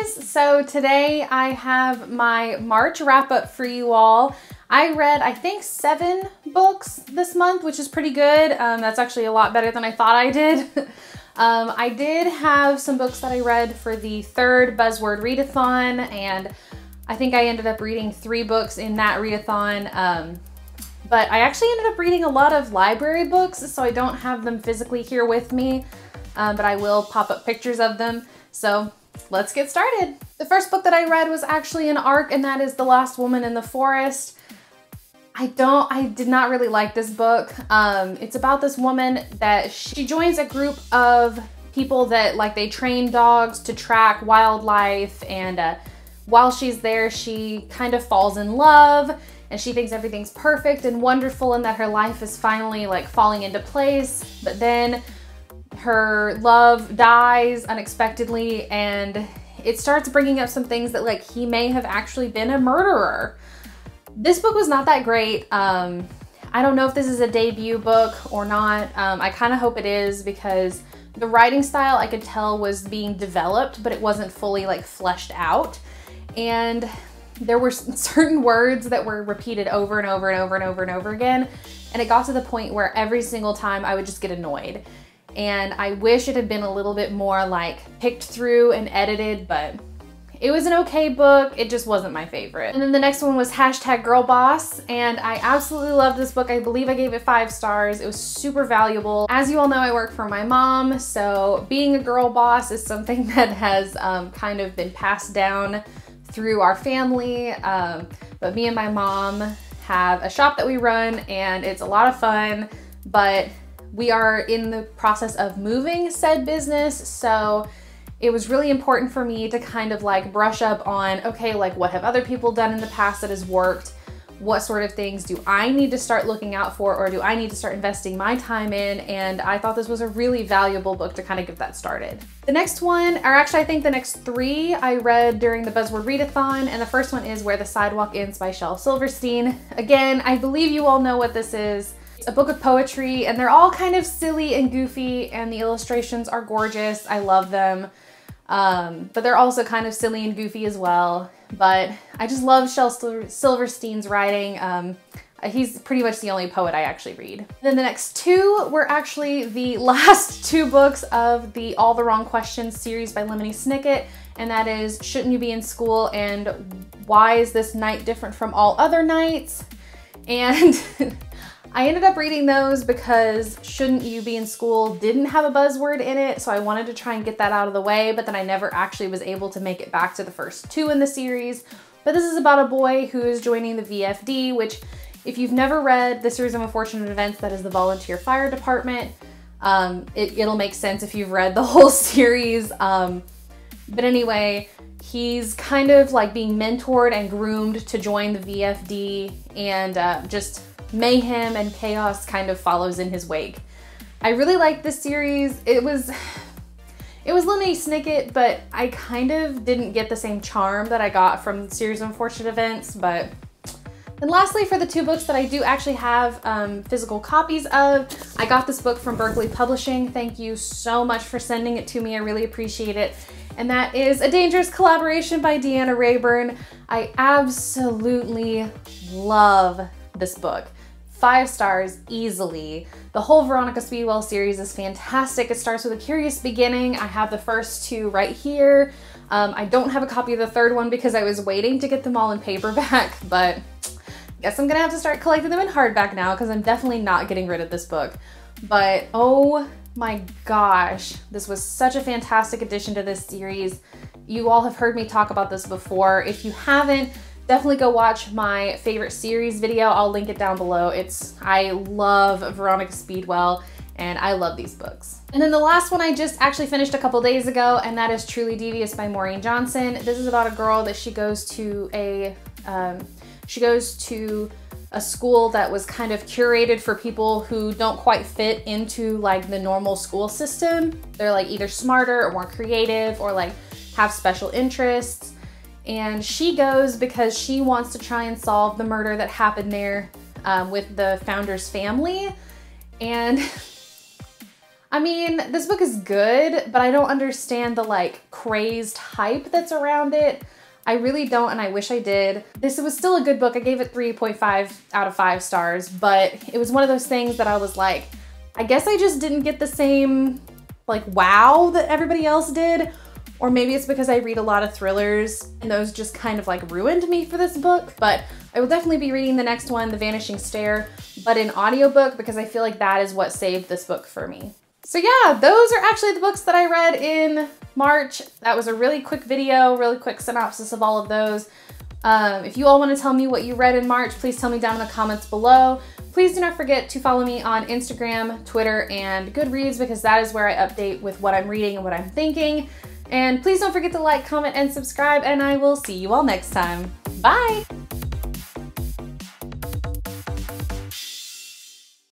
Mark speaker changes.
Speaker 1: guys! So today I have my March wrap up for you all. I read, I think, 7 books this month, which is pretty good. That's actually a lot better than I thought I did. I did have some books that I read for the 3rd Buzzword Readathon, and I think I ended up reading 3 books in that readathon. But I actually ended up reading a lot of library books, so I don't have them physically here with me, but I will pop up pictures of them. So let's get started. The first book that I read was actually an ARC, and that is The Last Woman in the Forest. I did not really like this book. It's about this woman that she joins a group of people that they train dogs to track wildlife, and while she's there, she kind of falls in love, and she thinks everything's perfect and wonderful and that her life is finally falling into place. But then her love dies unexpectedly, and it starts bringing up some things that he may have actually been a murderer. This book was not that great. I don't know if this is a debut book or not. I kind of hope it is, because the writing style I could tell was being developed, but it wasn't fully fleshed out. And there were certain words that were repeated over and over and over and over and over again. And it got to the point where every single time I would just get annoyed. And I wish it had been a little bit more picked through and edited, but it was an okay book. It just wasn't my favorite. And then the next one was #Girlboss, and I absolutely loved this book. I believe I gave it 5 stars. It was super valuable. As you all know, I work for my mom, so being a girl boss is something that has kind of been passed down through our family. But me and my mom have a shop that we run, and it's a lot of fun, but we are in the process of moving said business, so it was really important for me to kind of brush up on, okay, what have other people done in the past that has worked? What sort of things do I need to start looking out for, or do I need to start investing my time in? And I thought this was a really valuable book to kind of get that started. The next one, or actually I think the next 3 I read during the Buzzword Readathon, and the first one is Where the Sidewalk Ends by Shel Silverstein. Again, I believe you all know what this is. It's a book of poetry, and they're all kind of silly and goofy, and the illustrations are gorgeous. I love them. But they're also kind of silly and goofy as well. But I just love Shel Silverstein's writing. He's pretty much the only poet I actually read. And then the next 2 were actually the last 2 books of the All the Wrong Questions series by Lemony Snicket, and that is Shouldn't You Be in School and Why Is This Night Different from All Other Nights? And I ended up reading those because Shouldn't You Be in School didn't have a buzzword in it, so I wanted to try and get that out of the way, but then I never actually was able to make it back to the first 2 in the series. But this is about a boy who is joining the VFD, which, if you've never read the Series of Unfortunate Events, that is the volunteer fire department. It'll make sense if you've read the whole series. But anyway, he's kind of being mentored and groomed to join the VFD, and just mayhem and chaos kind of follows in his wake. I really liked this series. It was Lemony Snicket, but I kind of didn't get the same charm that I got from the Series of Unfortunate Events. But then lastly, for the 2 books that I do actually have physical copies of, I got this book from Berkeley Publishing. Thank you so much for sending it to me. I really appreciate it. And that is A Dangerous Collaboration by Deanna Rayburn. I absolutely love this book. 5 stars easily. The whole Veronica Speedwell series is fantastic. It starts with a curious beginning. I have the first 2 right here. I don't have a copy of the 3rd one because I was waiting to get them all in paperback, but I guess I'm gonna have to start collecting them in hardback now, because I'm definitely not getting rid of this book. But oh my gosh, this was such a fantastic addition to this series. You all have heard me talk about this before. If you haven't, definitely go watch my favorite series video. I'll link it down below. I love Veronica Speedwell, and I love these books. And then the last one I just actually finished a couple days ago, and that is Truly Devious by Maureen Johnson. This is about a girl that she goes to a school that was kind of curated for people who don't quite fit into the normal school system. They're either smarter or more creative, or have special interests. And she goes because she wants to try and solve the murder that happened there with the founder's family. And I mean, this book is good, but I don't understand the like crazed hype that's around it. I really don't, and I wish I did. This was still a good book. I gave it 3.5 out of 5 stars, but it was one of those things that I was like, I guess I just didn't get the same like wow that everybody else did. Or maybe it's because I read a lot of thrillers and those just kind of like ruined me for this book. But I will definitely be reading the next one, The Vanishing Stair, but in audiobook because I feel like that is what saved this book for me. So yeah, those are actually the books that I read in March. That was a really quick video, really quick synopsis of all of those. If you all want to tell me what you read in March, please tell me down in the comments below. Please do not forget to follow me on Instagram, Twitter, and Goodreads because that is where I update with what I'm reading and what I'm thinking. And please don't forget to like, comment, and subscribe, and I will see you all next time. Bye!